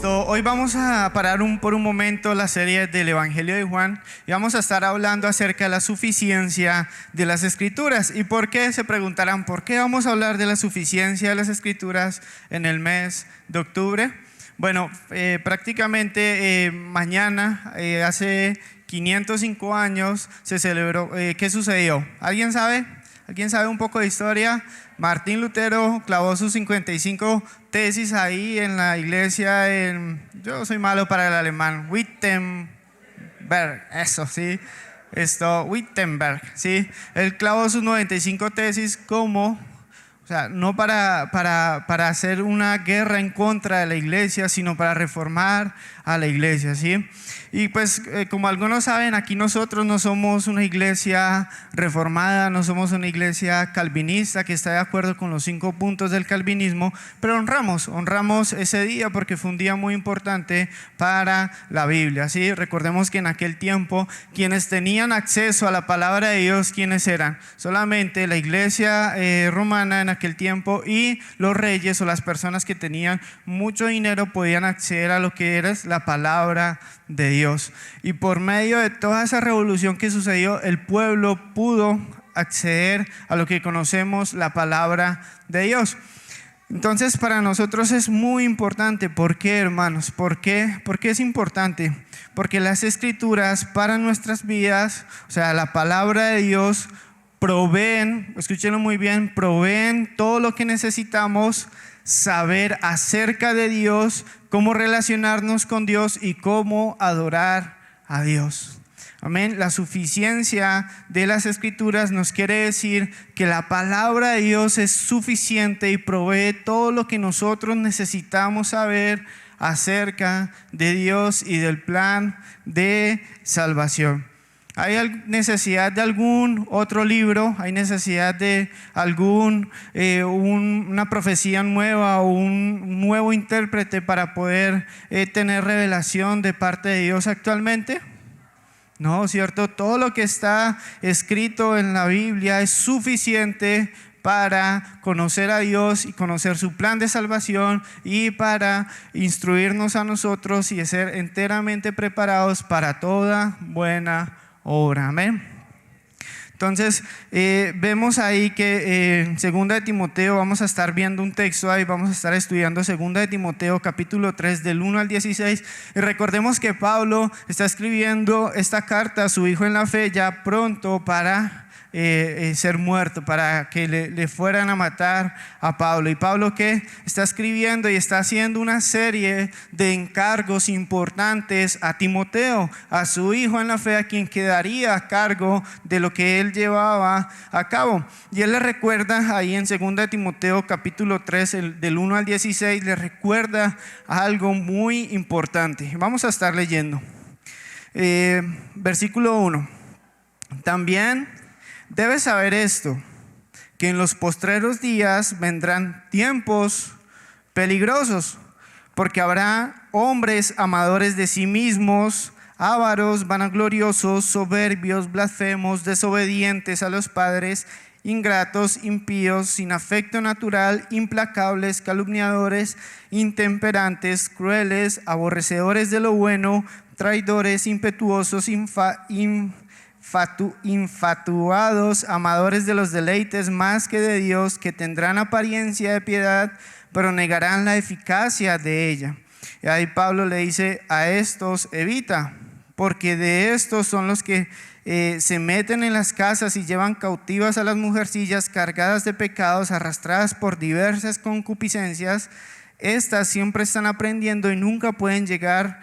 Hoy vamos a parar por un momento la serie del Evangelio de Juan y vamos a estar hablando acerca de la suficiencia de las Escrituras. ¿Y por qué? Se preguntarán, ¿por qué vamos a hablar de la suficiencia de las Escrituras en el mes de octubre? Bueno, prácticamente mañana, hace 505 años, se celebró. ¿Qué sucedió? ¿Alguien sabe? ¿Alguien sabe un poco de historia? Martín Lutero clavó sus 55 tesis ahí en la iglesia yo soy malo para el alemán, Wittenberg, eso sí, Wittenberg, sí. Él clavó sus 95 tesis no para hacer una guerra en contra de la iglesia, sino para reformar a la iglesia, ¿sí? Y pues como algunos saben, aquí nosotros no somos una iglesia reformada, no somos una iglesia calvinista que está de acuerdo con los 5 puntos del calvinismo, pero honramos ese día porque fue un día muy importante para la Biblia, ¿sí? Recordemos que en aquel tiempo quienes tenían acceso a la palabra de Dios, ¿quiénes eran? Solamente la iglesia romana en aquel tiempo, y los reyes o las personas que tenían mucho dinero podían acceder a lo que era la palabra de Dios. Y por medio de toda esa revolución que sucedió, el pueblo pudo acceder a lo que conocemos la palabra de Dios. Entonces para nosotros es muy importante. ¿Por qué, hermanos? ¿Por qué es importante? Porque las Escrituras para nuestras vidas, o sea, la palabra de Dios, proveen, escúchenlo muy bien, proveen todo lo que necesitamos saber acerca de Dios, cómo relacionarnos con Dios y cómo adorar a Dios. Amén. La suficiencia de las Escrituras nos quiere decir que la palabra de Dios es suficiente y provee todo lo que nosotros necesitamos saber acerca de Dios y del plan de salvación. ¿Hay necesidad de algún otro libro? ¿Hay necesidad de una profecía nueva o un nuevo intérprete para poder tener revelación de parte de Dios actualmente? No, ¿cierto? Todo lo que está escrito en la Biblia es suficiente para conocer a Dios y conocer su plan de salvación, y para instruirnos a nosotros y ser enteramente preparados para toda buena obra. Amén. Entonces vemos ahí que en 2 de Timoteo vamos a estar viendo un texto ahí, vamos a estar estudiando 2 de Timoteo capítulo 3 del 1 al 16, y recordemos que Pablo está escribiendo esta carta a su hijo en la fe ya pronto para ser muerto, para que le fueran a matar a Pablo. Y Pablo, ¿qué? Está escribiendo y está haciendo una serie de encargos importantes a Timoteo, a su hijo en la fe, a quien quedaría a cargo de lo que él llevaba a cabo. Y él le recuerda ahí en 2 de Timoteo capítulo 3 del 1 al 16, le recuerda algo muy importante. Vamos a estar leyendo versículo 1. También debes saber esto, que en los postreros días vendrán tiempos peligrosos, porque habrá hombres amadores de sí mismos, ávaros, vanagloriosos, soberbios, blasfemos, desobedientes a los padres, ingratos, impíos, sin afecto natural, implacables, calumniadores, intemperantes, crueles, aborrecedores de lo bueno, traidores, impetuosos, infatuados, amadores de los deleites más que de Dios, que tendrán apariencia de piedad, pero negarán la eficacia de ella. Y ahí Pablo le dice: a estos evita, porque de estos son los que se meten en las casas y llevan cautivas a las mujercillas cargadas de pecados, arrastradas por diversas concupiscencias. Estas siempre están aprendiendo y nunca pueden llegar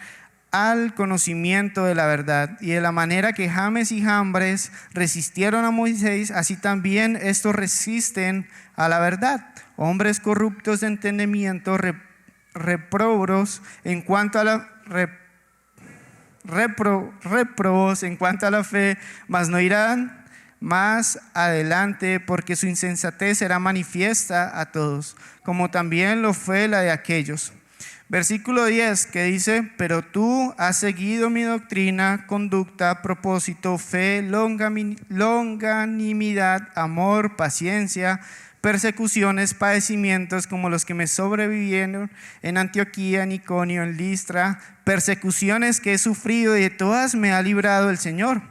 al conocimiento de la verdad. Y de la manera que James y Jambres resistieron a Moisés, así también estos resisten a la verdad. Hombres corruptos de entendimiento, reprobos en cuanto a la reprobos en cuanto a la fe, mas no irán más adelante, porque su insensatez será manifiesta a todos, como también lo fue la de aquellos. Versículo 10 que dice, pero tú has seguido mi doctrina, conducta, propósito, fe, longanimidad, amor, paciencia, persecuciones, padecimientos como los que me sobrevivieron en Antioquía, en Iconio, en Listra, persecuciones que he sufrido y de todas me ha librado el Señor.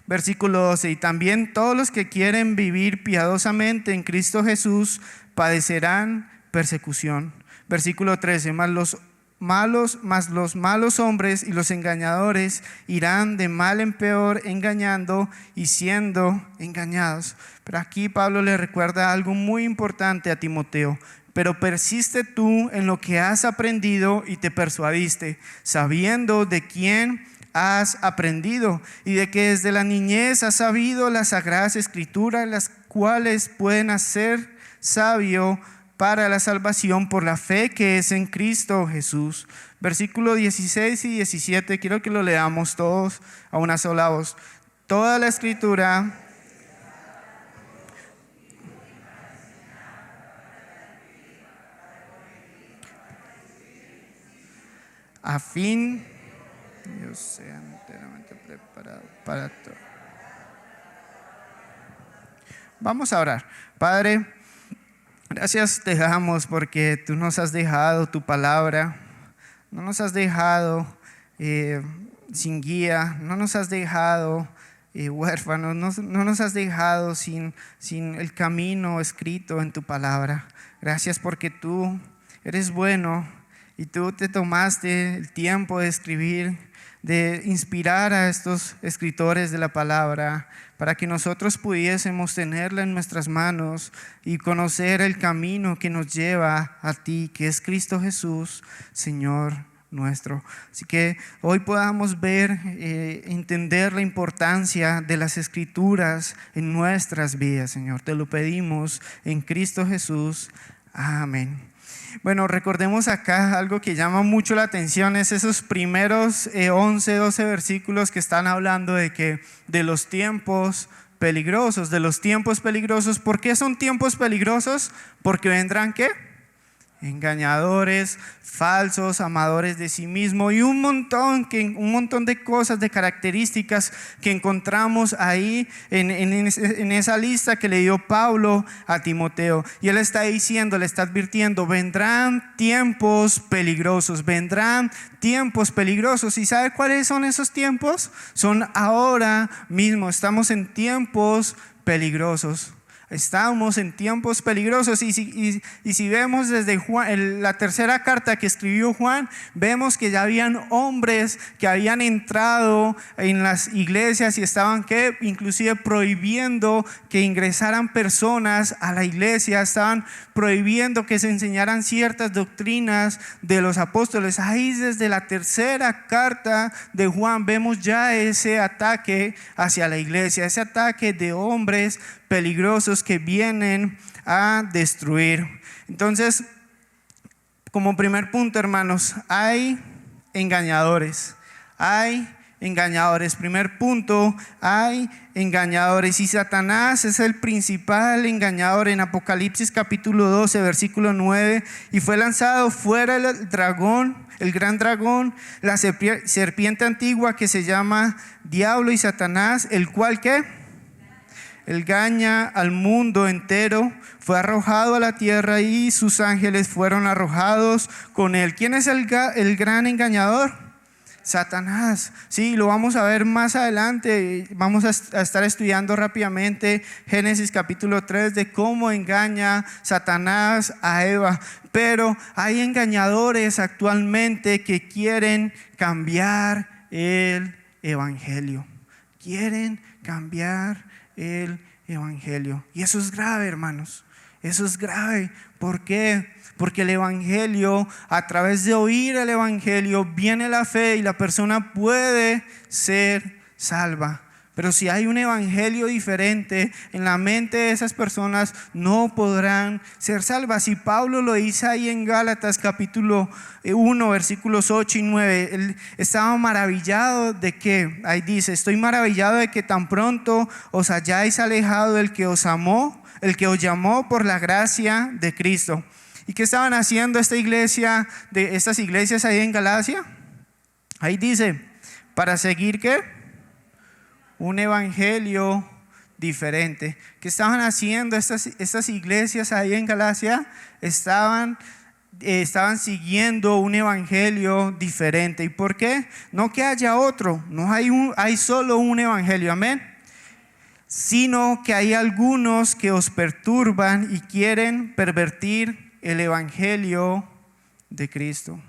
Versículo 12, y también todos los que quieren vivir piadosamente en Cristo Jesús padecerán persecución. Versículo 13, mas los malos hombres y los engañadores irán de mal en peor, engañando y siendo engañados. Pero aquí Pablo le recuerda algo muy importante a Timoteo. Pero persiste tú en lo que has aprendido y te persuadiste, sabiendo de quién has aprendido y de que desde la niñez has sabido las sagradas escrituras, las cuales pueden hacer sabio para la salvación por la fe que es en Cristo Jesús. Versículo 16 y 17, quiero que lo leamos todos a una sola voz. Toda la escritura a fin Dios sea enteramente preparado para todo. Vamos a orar. Padre, gracias te damos porque tú nos has dejado tu palabra, no nos has dejado sin guía, no nos has dejado huérfanos, no nos has dejado sin el camino escrito en tu palabra. Gracias porque tú eres bueno y tú te tomaste el tiempo de escribir, de inspirar a estos escritores de la palabra para que nosotros pudiésemos tenerla en nuestras manos y conocer el camino que nos lleva a ti, que es Cristo Jesús, Señor nuestro. Así que hoy podamos ver, entender la importancia de las escrituras en nuestras vidas, Señor. Te lo pedimos en Cristo Jesús. Amén. Bueno, recordemos acá algo que llama mucho la atención, es esos primeros 11, 12 versículos que están hablando de los tiempos peligrosos, ¿Por qué son tiempos peligrosos? Porque vendrán, ¿qué? Engañadores, falsos, amadores de sí mismo y un montón de cosas, de características que encontramos ahí en esa lista que le dio Pablo a Timoteo. Y él está diciendo, le está advirtiendo, vendrán tiempos peligrosos. ¿Y sabe cuáles son esos tiempos? Son ahora mismo, estamos en tiempos peligrosos. Estamos en tiempos peligrosos y si vemos desde Juan, la tercera carta que escribió Juan, vemos que ya habían hombres que habían entrado en las iglesias y estaban inclusive prohibiendo que ingresaran personas a la iglesia, estaban prohibiendo que se enseñaran ciertas doctrinas de los apóstoles. Ahí desde la tercera carta de Juan vemos ya ese ataque hacia la iglesia, ese ataque de hombres peligrosos que vienen a destruir. Entonces, como primer punto, hermanos, hay engañadores. Primer punto, hay engañadores. Y Satanás es el principal engañador. En Apocalipsis capítulo 12, versículo 9, y fue lanzado fuera el dragón, el gran dragón, la serpiente antigua que se llama Diablo y Satanás, el cual ¿qué? Engaña al mundo entero, fue arrojado a la tierra y sus ángeles fueron arrojados con él. ¿Quién es el gran engañador? Satanás. Sí, lo vamos a ver más adelante. Vamos a estar estudiando rápidamente Génesis capítulo 3 de cómo engaña Satanás a Eva. Pero hay engañadores actualmente que quieren cambiar el evangelio. Quieren cambiar el evangelio. Y eso es grave, hermanos. Eso es grave. ¿Por qué? Porque el evangelio, a través de oír el evangelio, viene la fe y la persona puede ser salva. Pero si hay un evangelio diferente en la mente de esas personas, no podrán ser salvas. Y Pablo lo dice ahí en Gálatas capítulo 1, versículos 8 y 9. Él estaba maravillado de que, ahí dice, estoy maravillado de que tan pronto os hayáis alejado del que os amó, el que os llamó por la gracia de Cristo. ¿Y qué estaban haciendo estas iglesias ahí en Galacia? Ahí dice, para seguir ¿qué? Un evangelio diferente. ¿Qué estaban haciendo estas iglesias ahí en Galacia? Estaban siguiendo un evangelio diferente. ¿Y por qué? No que haya otro, no hay solo un evangelio, amén, sino que hay algunos que os perturban y quieren pervertir el evangelio de Cristo.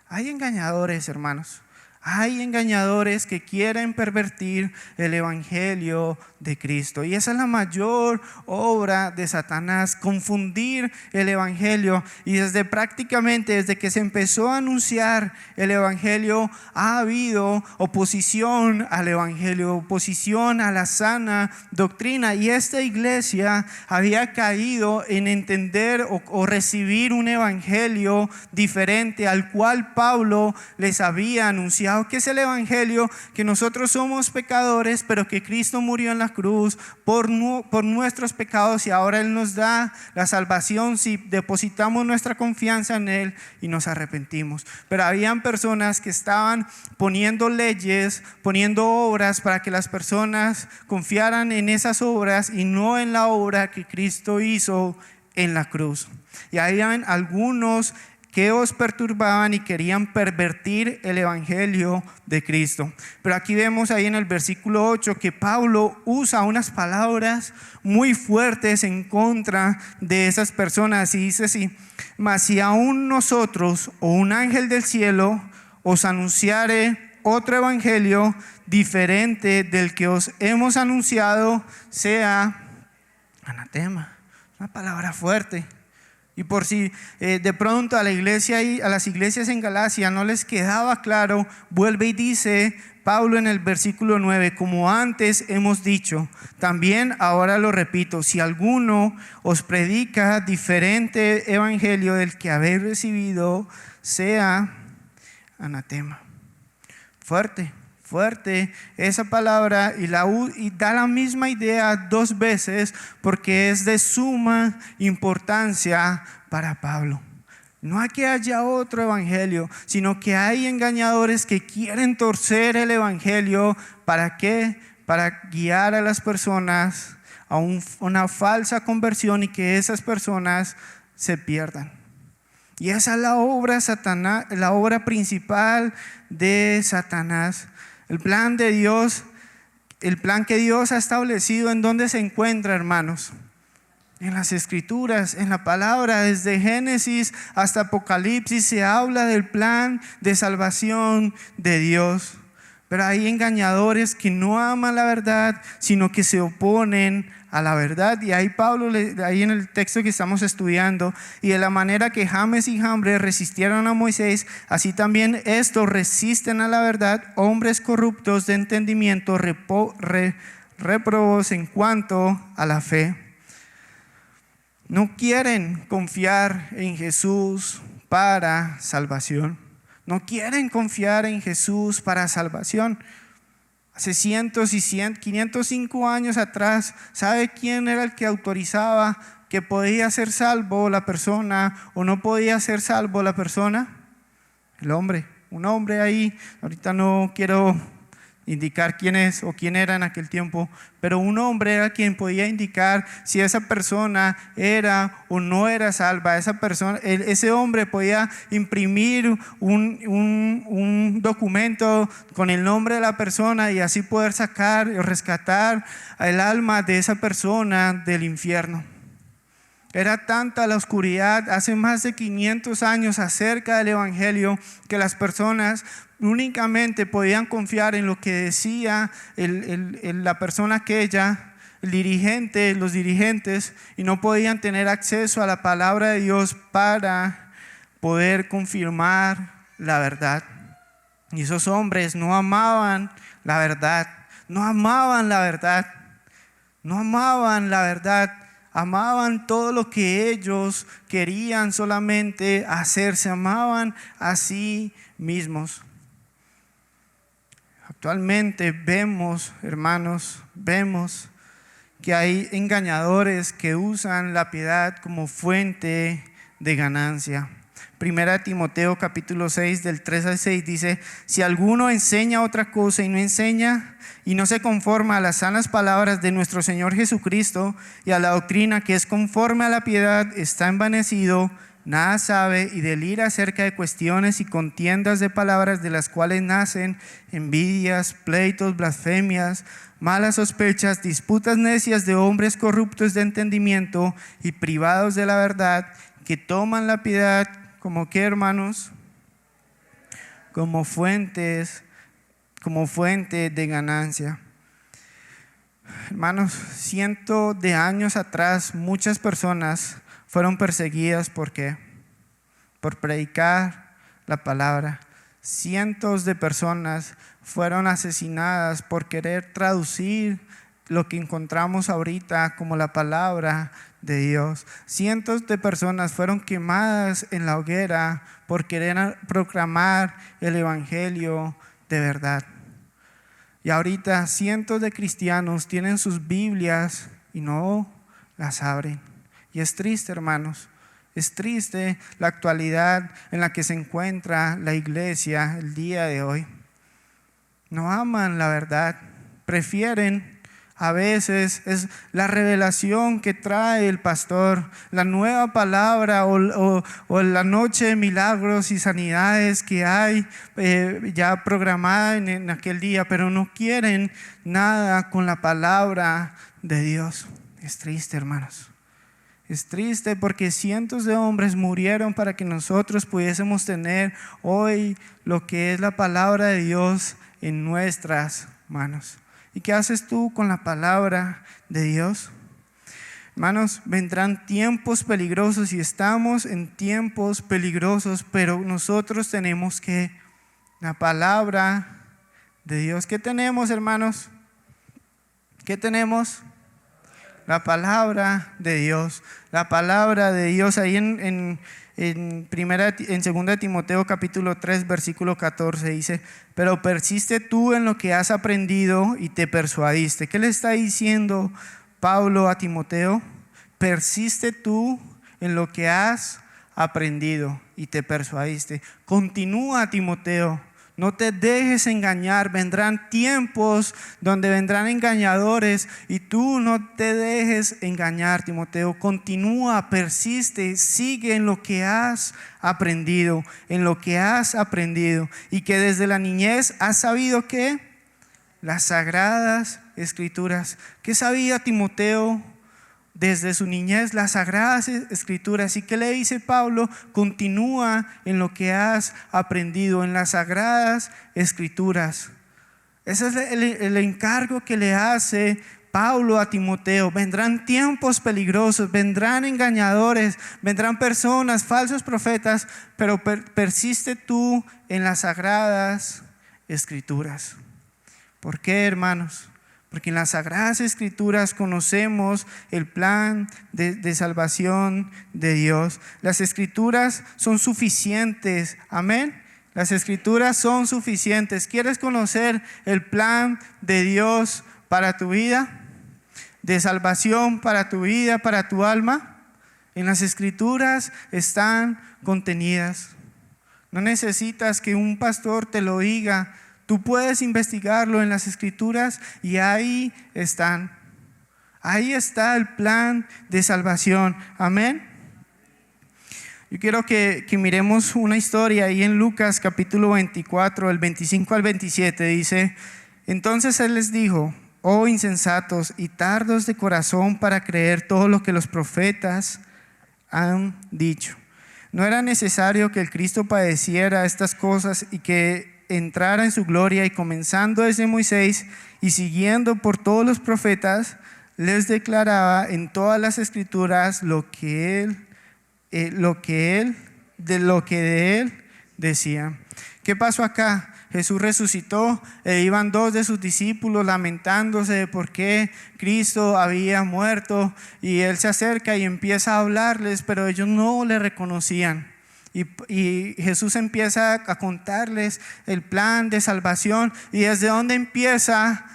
Hay engañadores, hermanos. Hay engañadores que quieren pervertir el evangelio de Cristo. Y esa es la mayor obra de Satanás, confundir el evangelio. Y desde que se empezó a anunciar el evangelio, ha habido oposición al evangelio, oposición a la sana doctrina. Y esta iglesia había caído en entender o recibir un evangelio diferente al cual Pablo les había anunciado. ¿Qué es el evangelio? Que nosotros somos pecadores, pero que Cristo murió en la cruz por nuestros pecados, y ahora Él nos da la salvación si depositamos nuestra confianza en Él y nos arrepentimos. Pero habían personas que estaban poniendo leyes, poniendo obras para que las personas confiaran en esas obras y no en la obra que Cristo hizo en la cruz. Y habían algunos que os perturbaban y querían pervertir el evangelio de Cristo. Pero aquí vemos ahí en el versículo 8 que Pablo usa unas palabras muy fuertes en contra de esas personas, y dice así: mas si aún nosotros o un ángel del cielo os anunciare otro evangelio diferente del que os hemos anunciado, sea anatema. Una palabra fuerte. Y por si de pronto a las iglesias en Galacia no les quedaba claro, vuelve y dice Pablo en el versículo 9: como antes hemos dicho, también ahora lo repito, si alguno os predica diferente evangelio del que habéis recibido, sea anatema. Fuerte esa palabra, y da la misma idea dos veces, porque es de suma importancia para Pablo. No hay que haya otro evangelio, sino que hay engañadores que quieren torcer el evangelio. ¿Para qué? Para guiar a las personas a una falsa conversión y que esas personas se pierdan. Y esa es la obra principal de Satanás. El plan de Dios, el plan que Dios ha establecido, ¿en dónde se encuentra, hermanos? En las Escrituras, en la palabra. Desde Génesis hasta Apocalipsis se habla del plan de salvación de Dios. Pero hay engañadores que no aman la verdad, sino que se oponen a la verdad. Y ahí Pablo, ahí en el texto que estamos estudiando: y de la manera que James y Jambres resistieron a Moisés, así también estos resisten a la verdad, hombres corruptos de entendimiento, réprobos en cuanto a la fe. No quieren confiar en Jesús para salvación. No quieren confiar en Jesús para salvación. Hace 505 años atrás, ¿sabe quién era el que autorizaba que podía ser salvo la persona o no podía ser salvo la persona? El hombre. Un hombre ahí, ahorita no quiero indicar quién es o quién era en aquel tiempo, pero un hombre era quien podía indicar si esa persona era o no era salva. Ese hombre podía imprimir un documento con el nombre de la persona y así poder sacar o rescatar el alma de esa persona del infierno. Era tanta la oscuridad hace más de 500 años acerca del evangelio que las personas únicamente podían confiar en lo que decía la persona aquella, los dirigentes, y no podían tener acceso a la palabra de Dios para poder confirmar la verdad. Y esos hombres no amaban la verdad, amaban todo lo que ellos querían solamente hacer, se amaban a sí mismos. Actualmente vemos, hermanos, que hay engañadores que usan la piedad como fuente de ganancia. Primera Timoteo capítulo 6 del 3 al 6 dice: si alguno enseña otra cosa y no se conforma a las sanas palabras de nuestro Señor Jesucristo y a la doctrina que es conforme a la piedad, está envanecido, nada sabe y delira acerca de cuestiones y contiendas de palabras, de las cuales nacen envidias, pleitos, blasfemias, malas sospechas, disputas necias de hombres corruptos de entendimiento y privados de la verdad, que toman la piedad como que, hermanos, como fuente de ganancia. Hermanos, cientos de años atrás muchas personas fueron perseguidas. ¿Por qué? Por predicar la palabra. Cientos de personas fueron asesinadas por querer traducir lo que encontramos ahorita como la palabra de Dios. Cientos de personas fueron quemadas en la hoguera por querer proclamar el evangelio de verdad. Y ahorita cientos de cristianos tienen sus Biblias y no las abren. Y es triste, hermanos. Es triste la actualidad en la que se encuentra la iglesia el día de hoy. No aman la verdad, prefieren. A veces es la revelación que trae el pastor, la nueva palabra o la noche de milagros y sanidades que hay ya programada en aquel día, pero no quieren nada con la palabra de Dios. Es triste, hermanos. Es triste porque cientos de hombres murieron para que nosotros pudiésemos tener hoy lo que es la palabra de Dios en nuestras manos. ¿Y qué haces tú con la palabra de Dios? Hermanos, vendrán tiempos peligrosos y estamos en tiempos peligrosos, pero nosotros tenemos que la palabra de Dios. ¿Qué tenemos, hermanos? ¿Qué tenemos? La palabra de Dios. La palabra de Dios ahí en 2 Timoteo capítulo 3 versículo 14 dice: pero persiste tú en lo que has aprendido y te persuadiste. ¿Qué le está diciendo Pablo a Timoteo? Persiste tú en lo que has aprendido y te persuadiste. Continúa, Timoteo. No te dejes engañar. Vendrán tiempos donde vendrán engañadores y tú no te dejes engañar, Timoteo. Continúa, persiste, sigue en lo que has aprendido, y que desde la niñez has sabido que las sagradas escrituras. ¿Qué sabía Timoteo desde su niñez? Las sagradas escrituras. ¿Y qué le dice Pablo? Continúa en lo que has aprendido, en las sagradas escrituras. Ese es el encargo que le hace Pablo a Timoteo. Vendrán tiempos peligrosos, vendrán engañadores, vendrán personas, falsos profetas, pero persiste tú en las sagradas escrituras. ¿Por qué, hermanos? Porque en las Sagradas Escrituras conocemos el plan de salvación de Dios. Las Escrituras son suficientes. Amén. Las Escrituras son suficientes. ¿Quieres conocer el plan de Dios para tu vida? De salvación para tu vida, para tu alma. En las Escrituras están contenidas. No necesitas que un pastor te lo diga. Tú puedes investigarlo en las Escrituras y ahí están. Ahí está el plan de salvación. Amén. Yo quiero que miremos una historia ahí en Lucas capítulo 24, el 25 al 27. Dice: entonces él les dijo: oh insensatos y tardos de corazón para creer todo lo que los profetas han dicho. ¿No era necesario que el Cristo padeciera estas cosas y que entrara en su gloria? Y comenzando desde Moisés y siguiendo por todos los profetas, les declaraba en todas las Escrituras lo que de él decía. ¿Qué pasó acá? Jesús resucitó e iban dos de sus discípulos lamentándose de por qué Cristo había muerto, y él se acerca y empieza a hablarles, pero ellos no le reconocían. Y Jesús empieza a contarles el plan de salvación. ¿Y desde dónde empieza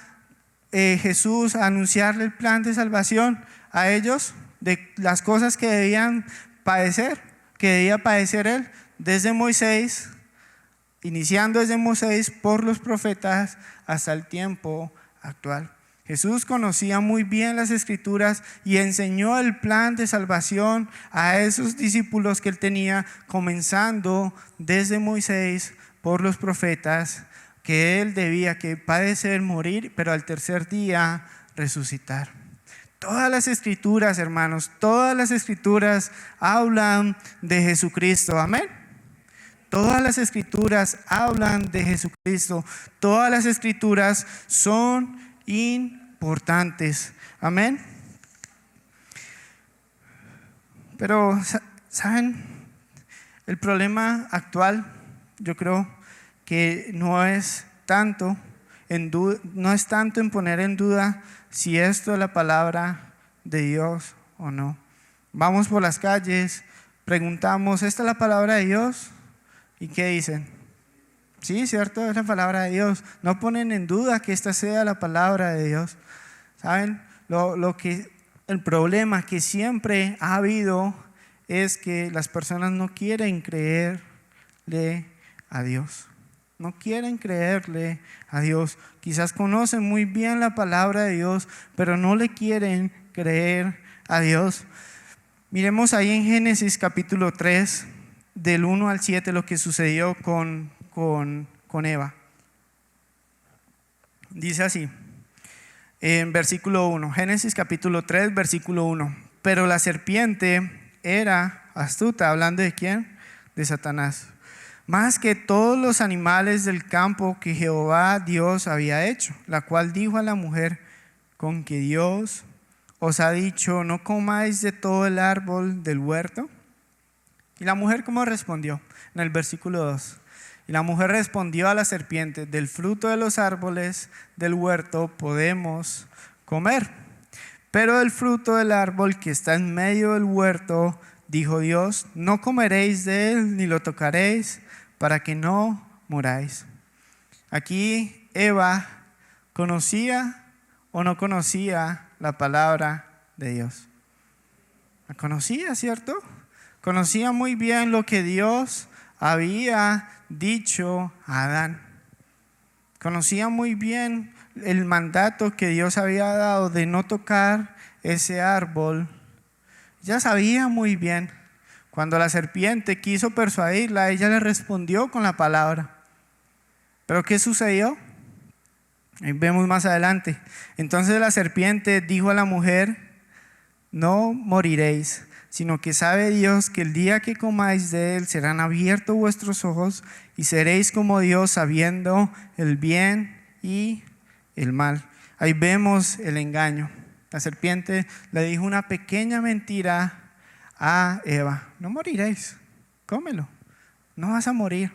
Jesús a anunciarle el plan de salvación a ellos? De las cosas que debían padecer. que debía padecer él desde Moisés, iniciando desde Moisés por los profetas hasta el tiempo actual. Jesús conocía muy bien las Escrituras y enseñó el plan de salvación a esos discípulos que él tenía, comenzando desde Moisés por los profetas, que él debía que padecer, morir, pero al tercer día resucitar. Todas las Escrituras, hermanos, todas las Escrituras hablan de Jesucristo. Amén. Todas las Escrituras hablan de Jesucristo. Todas las Escrituras son importantes. Amén. Pero, ¿saben? El problema actual, yo creo que no es tanto en poner en duda si esto es la palabra de Dios o no. Vamos por las calles, preguntamos, ¿esta es la palabra de Dios? ¿Y qué dicen? Sí, cierto, es la palabra de Dios. No ponen en duda que esta sea la palabra de Dios. ¿Saben? El problema que siempre ha habido es que las personas no quieren creerle a Dios. No quieren creerle a Dios. Quizás conocen muy bien la palabra de Dios, pero no le quieren creer a Dios. Miremos ahí en Génesis capítulo 3, del 1 al 7, lo que sucedió con Eva. Dice así, en versículo 1, Génesis capítulo 3, versículo 1. Pero la serpiente era astuta, ¿hablando de quién? De Satanás. Más que todos los animales del campo que Jehová Dios había hecho, la cual dijo a la mujer, con que Dios os ha dicho, no comáis de todo el árbol del huerto. Y la mujer, ¿cómo respondió? En el versículo 2. Y la mujer respondió a la serpiente, del fruto de los árboles del huerto podemos comer, pero del fruto del árbol que está en medio del huerto, dijo Dios, no comeréis de él ni lo tocaréis, para que no muráis. Aquí Eva conocía o no conocía la palabra de Dios. La conocía, ¿cierto? Conocía muy bien lo que Dios había dicho a Adán. Conocía muy bien el mandato que Dios había dado de no tocar ese árbol. Ya sabía muy bien. Cuando la serpiente quiso persuadirla, ella le respondió con la palabra. ¿Pero qué sucedió? Ahí vemos más adelante. Entonces la serpiente dijo a la mujer, no moriréis, sino que sabe Dios que el día que comáis de él serán abiertos vuestros ojos y seréis como Dios, sabiendo el bien y el mal. Ahí vemos el engaño. La serpiente le dijo una pequeña mentira a Eva, no moriréis, cómelo, no vas a morir,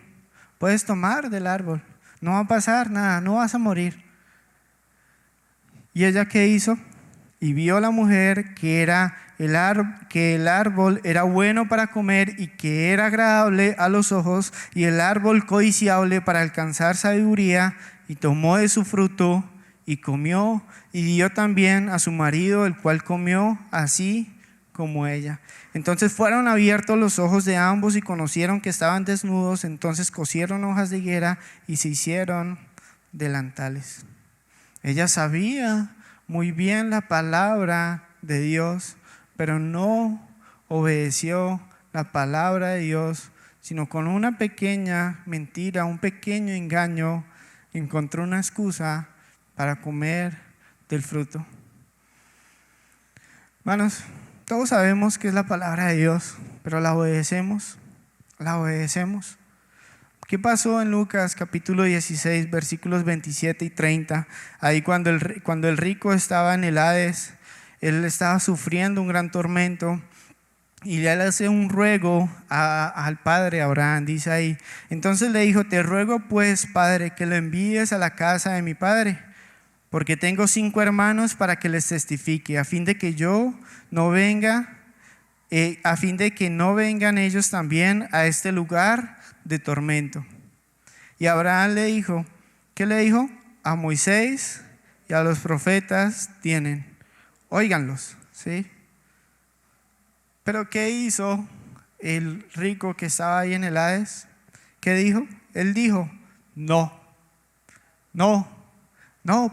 puedes tomar del árbol, no va a pasar nada, no vas a morir. ¿Y ella qué hizo? Y vio la mujer que el árbol era bueno para comer y que era agradable a los ojos y el árbol codiciable para alcanzar sabiduría, y tomó de su fruto y comió y dio también a su marido, el cual comió así como ella. Entonces fueron abiertos los ojos de ambos y conocieron que estaban desnudos. Entonces cosieron hojas de higuera y se hicieron delantales. Ella sabía muy bien la palabra de Dios, pero no obedeció la palabra de Dios, sino con una pequeña mentira, un pequeño engaño, encontró una excusa para comer del fruto. Hermanos, todos sabemos que es la palabra de Dios, pero ¿la obedecemos? ¿La obedecemos? ¿Qué pasó en Lucas capítulo 16, versículos 27 y 30? Ahí cuando el rico estaba en el Hades, él estaba sufriendo un gran tormento y él hace un ruego al padre Abraham, dice ahí. Entonces le dijo, te ruego pues, padre, que lo envíes a la casa de mi padre, porque tengo 5 hermanos para que les testifique, a fin de que no vengan ellos también a este lugar de tormento. Y Abraham le dijo, ¿qué le dijo? A Moisés y a los profetas óiganlos, ¿sí? Pero ¿qué hizo el rico que estaba ahí en el Hades? ¿Qué dijo? Él dijo, no,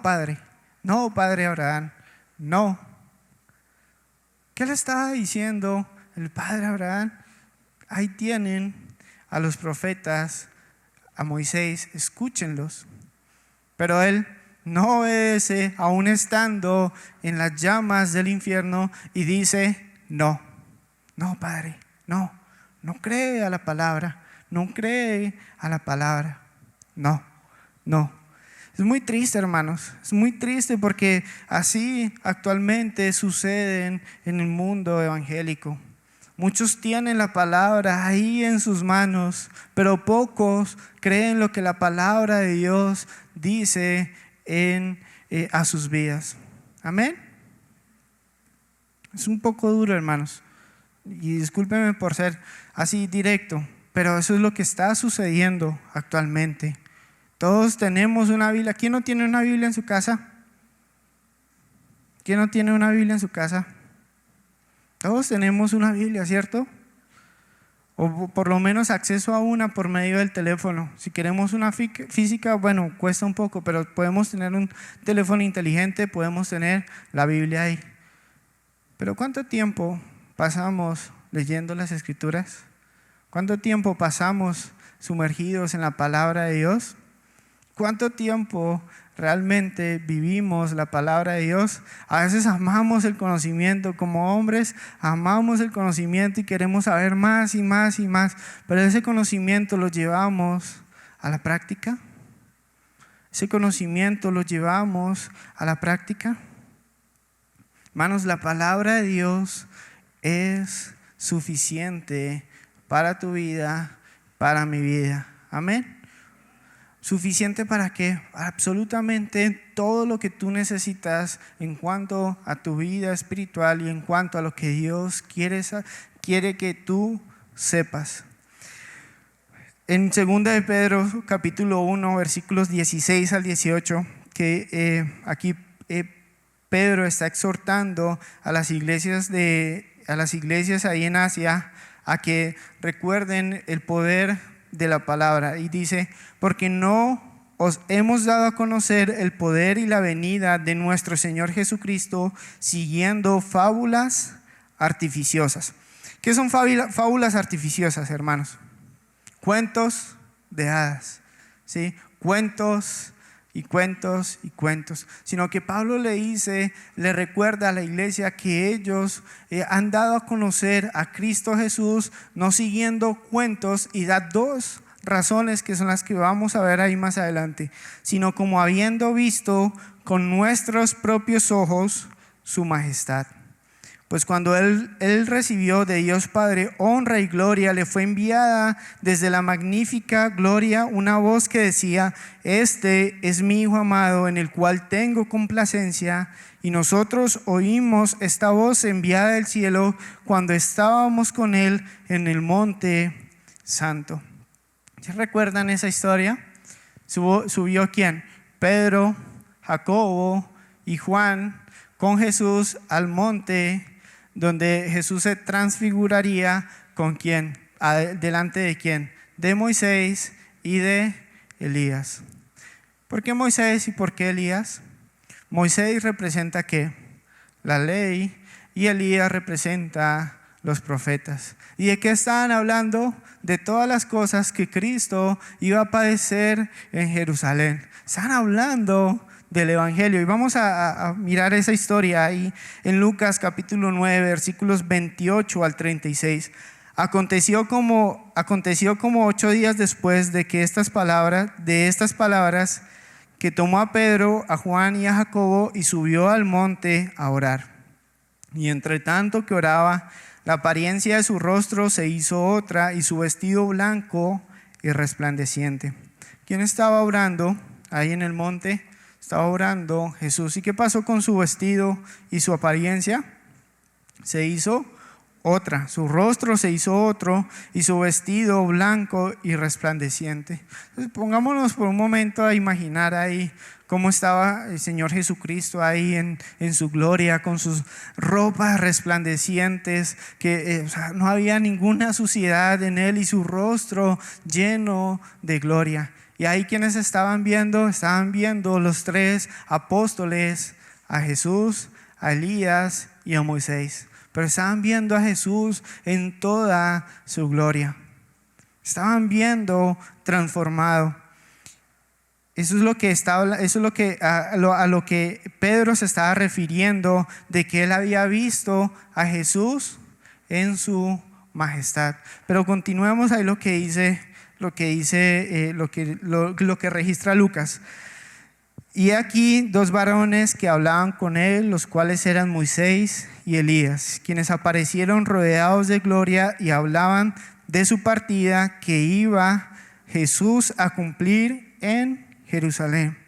Padre, no, Padre Abraham, no. ¿Qué le estaba diciendo el Padre Abraham? Ahí tienen a los profetas, a Moisés, escúchenlos. Pero él no obedece, aún estando en las llamas del infierno, y dice, no, Padre, no cree a la palabra, no. Es muy triste, hermanos, es muy triste porque así actualmente suceden en el mundo evangélico. Muchos tienen la palabra ahí en sus manos, pero pocos creen lo que la palabra de Dios dice a sus vidas. Amén. Es un poco duro, hermanos, y discúlpenme por ser así directo, pero eso es lo que está sucediendo actualmente. Todos tenemos una Biblia. ¿Quién no tiene una Biblia en su casa? ¿Quién no tiene una Biblia en su casa? Todos tenemos una Biblia, ¿cierto? O por lo menos acceso a una por medio del teléfono. Si queremos una física, bueno, cuesta un poco, pero podemos tener un teléfono inteligente, podemos tener la Biblia ahí. Pero ¿cuánto tiempo pasamos leyendo las Escrituras? ¿Cuánto tiempo pasamos sumergidos en la palabra de Dios? ¿Cuánto tiempo realmente vivimos la palabra de Dios? A veces amamos el conocimiento, como hombres amamos el conocimiento y queremos saber más y más y más, pero ese conocimiento lo llevamos a la práctica. Ese conocimiento lo llevamos a la práctica. Hermanos, la palabra de Dios es suficiente para tu vida, para mi vida. Amén. ¿Suficiente para qué? Para absolutamente todo lo que tú necesitas en cuanto a tu vida espiritual y en cuanto a lo que Dios quiere que tú sepas. En 2 de Pedro, capítulo 1, versículos 16 al 18, que aquí Pedro está exhortando a las iglesias ahí en Asia a que recuerden el poder de la palabra, y dice: porque no os hemos dado a conocer el poder y la venida de nuestro Señor Jesucristo siguiendo fábulas artificiosas. ¿Qué son fábulas artificiosas, hermanos? Cuentos de hadas, ¿sí? Cuentos y cuentos y cuentos, sino que Pablo le recuerda a la iglesia que ellos han dado a conocer a Cristo Jesús no siguiendo cuentos, y da dos razones que son las que vamos a ver ahí más adelante, sino como habiendo visto con nuestros propios ojos su majestad. Pues cuando él recibió de Dios Padre honra y gloria, le fue enviada desde la magnífica gloria una voz que decía: este es mi Hijo amado, en el cual tengo complacencia. Y nosotros oímos esta voz enviada del cielo cuando estábamos con él en el monte santo. ¿Se recuerdan esa historia? ¿Subió quién? Pedro, Jacobo y Juan con Jesús al monte donde Jesús se transfiguraría con quién, delante de quién, de Moisés y de Elías. ¿Por qué Moisés y por qué Elías? Moisés representa ¿qué? La ley, y Elías representa los profetas. ¿Y de qué estaban hablando? De todas las cosas que Cristo iba a padecer en Jerusalén. Estaban hablando del Evangelio, y vamos a mirar esa historia ahí en Lucas capítulo 9 versículos 28 al 36. Aconteció como 8 días después de estas palabras, que tomó a Pedro, a Juan y a Jacobo y subió al monte a orar. Y entre tanto que oraba, la apariencia de su rostro se hizo otra, y su vestido blanco y resplandeciente. ¿Quién estaba orando ahí en el monte? Estaba orando Jesús. ¿Y qué pasó con su vestido y su apariencia? Se hizo otra, su rostro se hizo otro y su vestido blanco y resplandeciente. Entonces, pongámonos por un momento a imaginar ahí cómo estaba el Señor Jesucristo ahí en su gloria, con sus ropas resplandecientes, que no había ninguna suciedad en él y su rostro lleno de gloria. Y ahí quienes estaban viendo los tres apóstoles, a Jesús, a Elías y a Moisés. Pero estaban viendo a Jesús en toda su gloria. Estaban viendo transformado. Eso es a lo que Pedro se estaba refiriendo, de que él había visto a Jesús en su majestad. Pero continuemos ahí lo que registra Lucas. Y aquí dos varones que hablaban con él, los cuales eran Moisés y Elías, quienes aparecieron rodeados de gloria y hablaban de su partida que iba Jesús a cumplir en Jerusalén,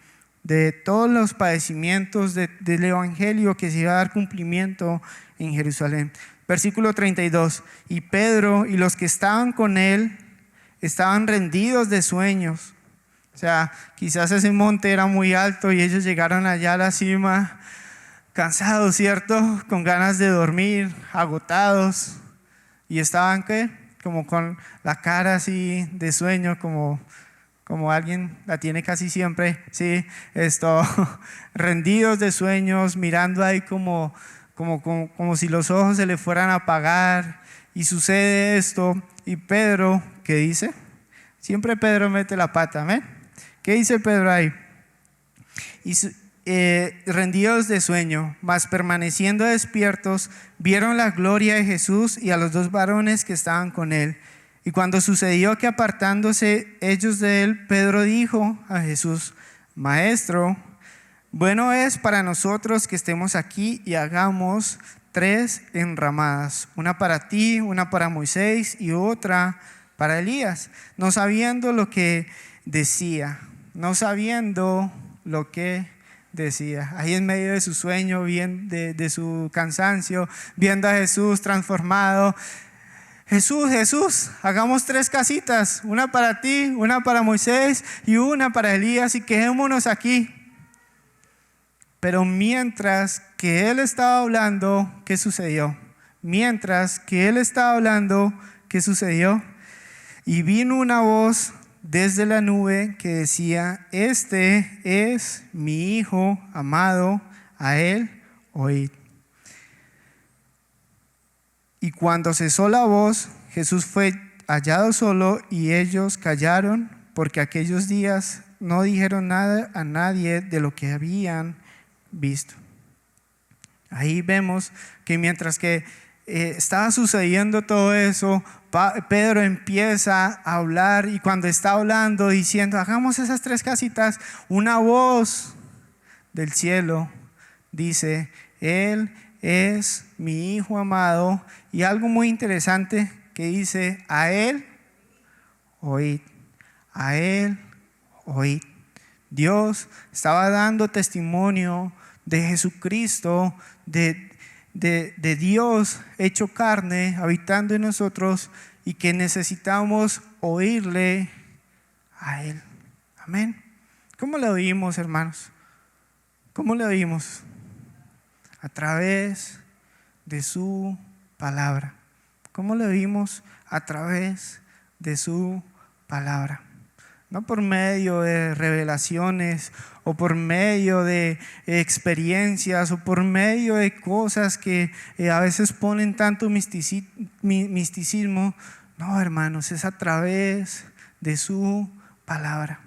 de todos los padecimientos del evangelio que se iba a dar cumplimiento en Jerusalén. Versículo 32, y Pedro y los que estaban con él estaban rendidos de sueños. O sea, quizás ese monte era muy alto y ellos llegaron allá a la cima cansados, ¿cierto? Con ganas de dormir, agotados. Y estaban, ¿qué? Como con la cara así de sueño, como alguien la tiene casi siempre, ¿sí? Rendidos de sueños, mirando ahí como si los ojos se le fueran a apagar. Y sucede esto. Y Pedro, ¿qué dice? Siempre Pedro mete la pata, ¿amén? ¿Qué dice Pedro ahí? Rendidos de sueño, mas permaneciendo despiertos, vieron la gloria de Jesús y a los dos varones que estaban con él. Y cuando sucedió que apartándose ellos de él, Pedro dijo a Jesús: Maestro, bueno es para nosotros que estemos aquí y hagamos 3 enramadas, una para ti, una para Moisés y otra para Elías, no sabiendo lo que decía. Ahí en medio de su sueño, de su cansancio, viendo a Jesús transformado. Jesús, hagamos 3 casitas, una para ti, una para Moisés y una para Elías, y quedémonos aquí. Pero mientras que él estaba hablando, ¿qué sucedió? Y vino una voz desde la nube que decía: Este es mi Hijo amado, a él oíd. Y cuando cesó la voz, Jesús fue hallado solo y ellos callaron, porque aquellos días no dijeron nada a nadie de lo que habían visto. Ahí vemos que mientras que estaba sucediendo todo eso, Pedro empieza a hablar, y cuando está hablando diciendo: hagamos esas 3 casitas, una voz del cielo dice: Él es mi Hijo amado. Y algo muy interesante que dice: a él oíd, a él oíd. Dios estaba dando testimonio de Jesucristo, de Dios hecho carne, habitando en nosotros, y que necesitamos oírle a Él. Amén. ¿Cómo le oímos, hermanos? ¿Cómo le oímos? A través de su palabra. ¿Cómo le oímos? A través de su palabra. No por medio de revelaciones o por medio de experiencias o por medio de cosas que a veces ponen tanto misticismo. No, hermanos, es a través de su palabra.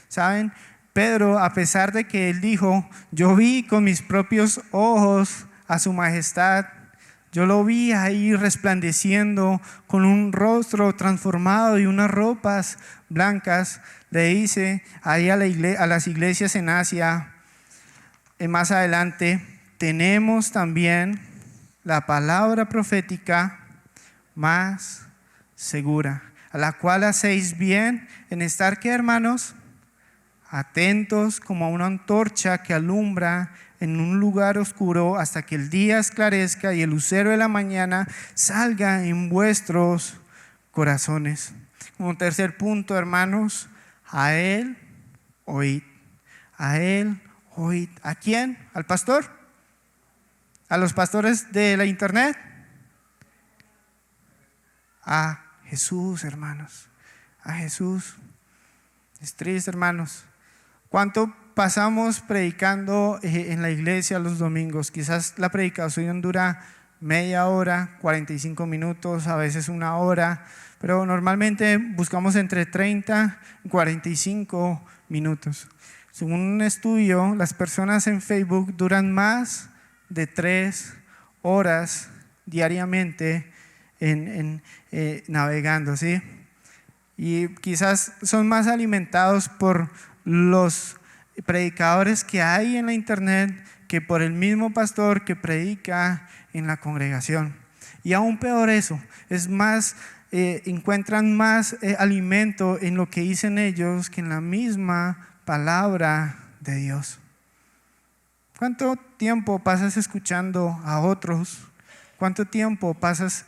¿Saben? Pedro, a pesar de que él dijo: yo vi con mis propios ojos a su majestad, yo lo vi ahí resplandeciendo con un rostro transformado y unas ropas blancas, le dice ahí a las iglesias en Asia, más adelante: tenemos también la palabra profética más segura, a la cual hacéis bien en estar, ¿qué, hermanos? atentos como a una antorcha que alumbra en un lugar oscuro hasta que el día esclarezca y el lucero de la mañana salga en vuestros corazones. Como tercer punto, hermanos, a Él oíd. A Él oíd. ¿A quién? ¿Al pastor? ¿A los pastores de la internet? A Jesús, hermanos. A Jesús. Es triste, hermanos. ¿Cuánto pasamos predicando en la iglesia los domingos? Quizás la predicación dura media hora, 45 minutos, a veces una hora, pero normalmente buscamos entre 30 y 45 minutos. Según un estudio, las personas en Facebook duran más de 3 horas diariamente navegando, ¿sí? Y quizás son más alimentados por los predicadores que hay en la internet que por el mismo pastor que predica en la congregación. Y aún peor eso, es más, encuentran más alimento en lo que dicen ellos que en la misma palabra de Dios. ¿Cuánto tiempo pasas escuchando a otros? ¿Cuánto tiempo pasas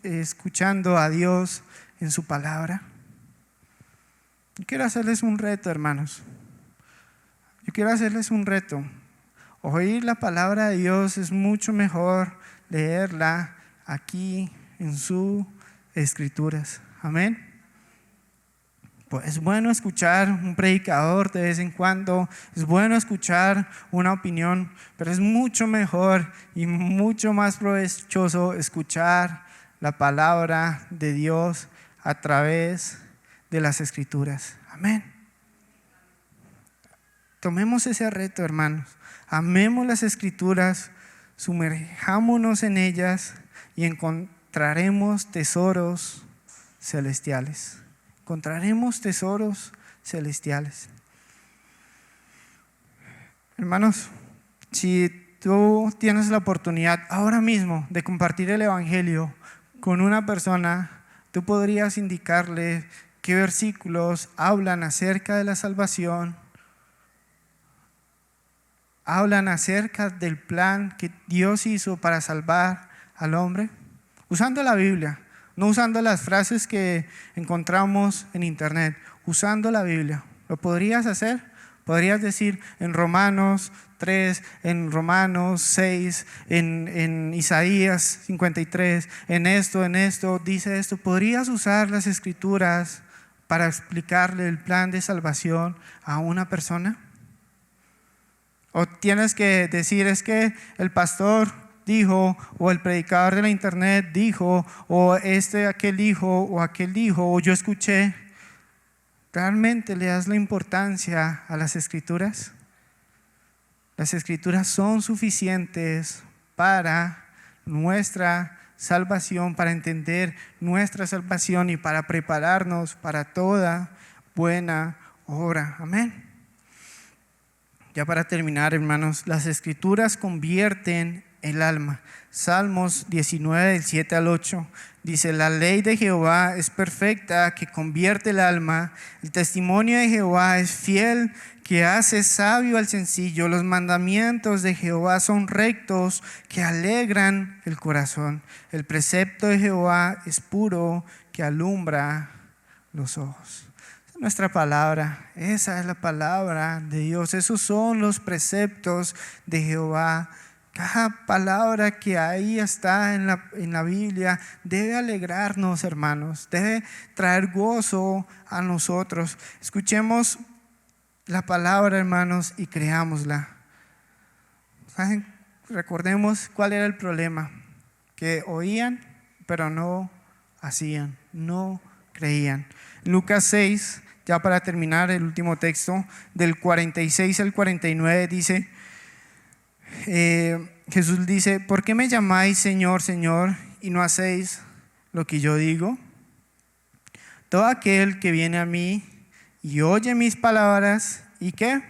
escuchando a Dios en su palabra? Yo quiero hacerles un reto, hermanos. Yo quiero hacerles un reto. Oír la palabra de Dios es mucho mejor leerla aquí en sus escrituras. Amén. Pues es bueno escuchar un predicador de vez en cuando, es bueno escuchar una opinión, pero es mucho mejor y mucho más provechoso escuchar la palabra de Dios a través de las escrituras. Amén. Tomemos ese reto, hermanos. Amemos las escrituras, sumerjámonos en ellas y encontraremos tesoros celestiales. Encontraremos tesoros celestiales. Hermanos, si tú tienes la oportunidad ahora mismo de compartir el evangelio con una persona, tú podrías indicarle qué versículos hablan acerca de la salvación, hablan acerca del plan que Dios hizo para salvar al hombre, usando la Biblia. No usando las frases que encontramos en internet, usando la Biblia. ¿Lo podrías hacer? Podrías decir en Romanos 3, en Romanos 6, en Isaías 53, en esto, dice esto. ¿Podrías usar las escrituras para explicarle el plan de salvación a una persona? ¿O tienes que decir, es que el pastor dijo, o el predicador de la internet dijo, o aquel dijo, o yo escuché? ¿Realmente le das la importancia a las escrituras? Las escrituras son suficientes para nuestra salvación, para entender nuestra salvación y para prepararnos para toda buena obra. Amén. Ya para terminar, hermanos, las escrituras convierten el alma. Salmos 19, del 7 al 8 dice: la ley de Jehová es perfecta, que convierte el alma. El testimonio de Jehová es fiel, que hace sabio al sencillo. Los mandamientos de Jehová son rectos, que alegran el corazón. El precepto de Jehová es puro, que alumbra los ojos. Nuestra palabra, esa es la palabra de Dios. Esos son los preceptos de Jehová. Cada palabra que ahí está en la Biblia debe alegrarnos, hermanos, debe traer gozo a nosotros. Escuchemos la palabra, hermanos, y creámosla. ¿Saben? Recordemos cuál era el problema: que oían, pero no hacían, no creían. Lucas 6, ya para terminar, el último texto, del 46 al 49 dice: Jesús dice: ¿por qué me llamáis Señor, Señor, y no hacéis lo que yo digo? Todo aquel que viene a mí y oye mis palabras, ¿y qué?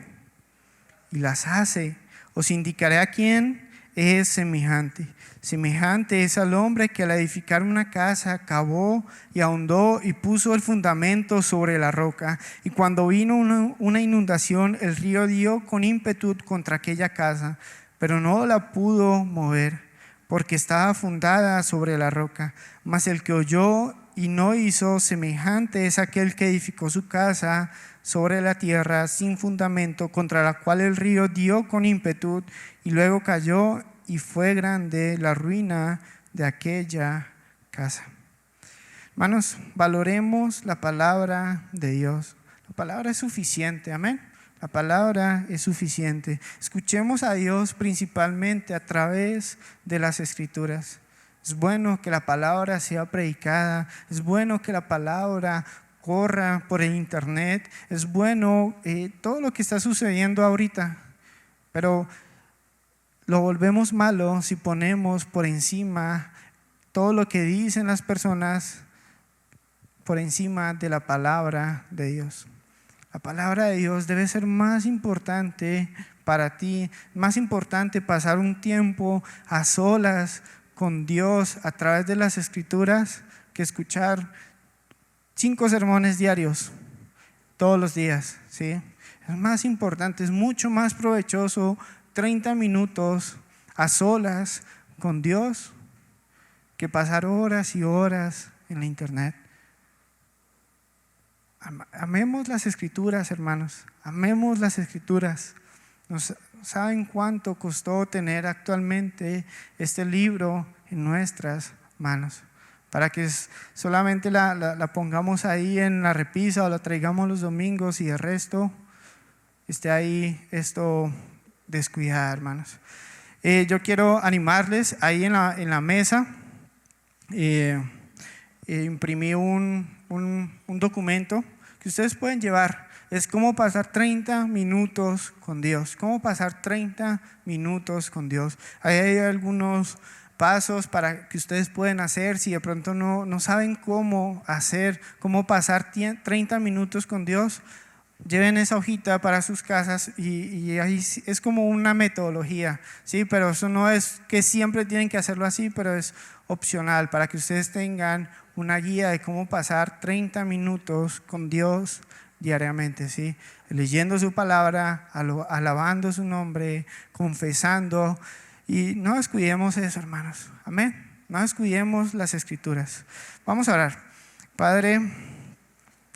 Y las hace. Os indicaré a quién es semejante. Semejante es al hombre que al edificar una casa cavó y ahondó y puso el fundamento sobre la roca. Y cuando vino una inundación, el río dio con ímpetu contra aquella casa, pero no la pudo mover, porque estaba fundada sobre la roca. Mas el que oyó y no hizo, semejante es aquel que edificó su casa sobre la tierra sin fundamento, contra la cual el río dio con ímpetu y luego cayó, y fue grande la ruina de aquella casa. Hermanos, valoremos la palabra de Dios. La palabra es suficiente, amén. La palabra es suficiente. Escuchemos a Dios principalmente a través de las Escrituras. Es bueno que la palabra sea predicada, es bueno que la palabra corra por el internet, es bueno todo lo que está sucediendo ahorita, pero lo volvemos malo si ponemos por encima todo lo que dicen las personas por encima de la palabra de Dios. La palabra de Dios debe ser más importante para ti, más importante pasar un tiempo a solas con Dios a través de las Escrituras que escuchar 5 sermones diarios todos los días, ¿sí? Es más importante, es mucho más provechoso 30 minutos a solas con Dios que pasar horas y horas en la internet. Amemos las Escrituras, hermanos, amemos las Escrituras. ¿Saben cuánto costó tener actualmente este libro en nuestras manos? Para que solamente la pongamos ahí en la repisa o la traigamos los domingos y el resto esté ahí esto descuidada, hermanos. Yo quiero animarles ahí en la mesa. Imprimí un documento que ustedes pueden llevar. Es cómo pasar 30 minutos con Dios. Cómo pasar 30 minutos con Dios. Ahí hay algunos pasos para que ustedes pueden hacer si de pronto no saben cómo pasar 30 minutos con Dios. Lleven esa hojita para sus casas y ahí es como una metodología, ¿sí? Pero eso no es que siempre tienen que hacerlo así, pero es opcional para que ustedes tengan una guía de cómo pasar 30 minutos con Dios diariamente, ¿sí? Leyendo su palabra, alabando su nombre, confesando, y no descuidemos eso, hermanos, amén. No descuidemos las Escrituras. Vamos a orar. Padre,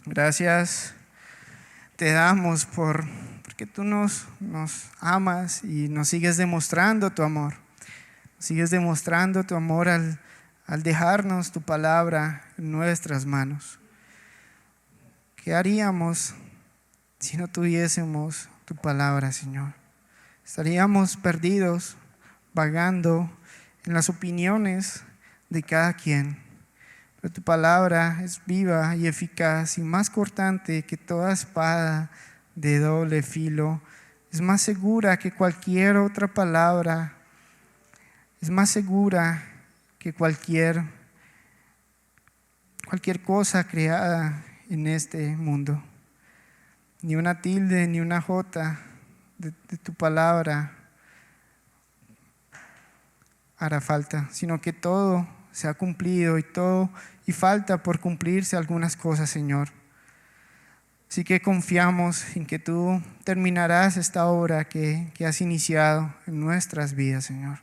gracias te damos porque tú nos amas y nos sigues demostrando tu amor. Sigues demostrando tu amor al dejarnos tu palabra en nuestras manos. ¿Qué haríamos si no tuviésemos tu palabra, Señor? Estaríamos perdidos, vagando en las opiniones de cada quien. Pero tu palabra es viva y eficaz y más cortante que toda espada de doble filo. Es más segura que cualquier otra palabra. Es más segura que cualquier cosa creada en este mundo. Ni una tilde, ni una jota de tu palabra hará falta, sino que todo se ha cumplido y falta por cumplirse algunas cosas, Señor. Así que confiamos en que tú terminarás esta obra que has iniciado en nuestras vidas, Señor.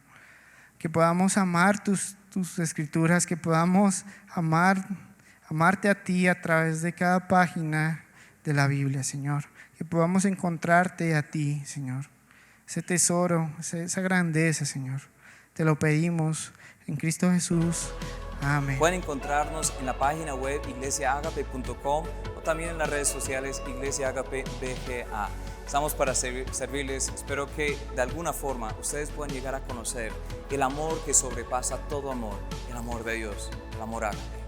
Que podamos amar tus Escrituras, que podamos amarte a ti a través de cada página de la Biblia, Señor. Que podamos encontrarte a ti, Señor. Ese tesoro, esa grandeza, Señor. Te lo pedimos en Cristo Jesús. Amén. Pueden encontrarnos en la página web iglesiaagape.com o también en las redes sociales Iglesia Agape BGA. Estamos para servirles. Espero que de alguna forma ustedes puedan llegar a conocer el amor que sobrepasa todo amor, el amor de Dios, el amor ágape.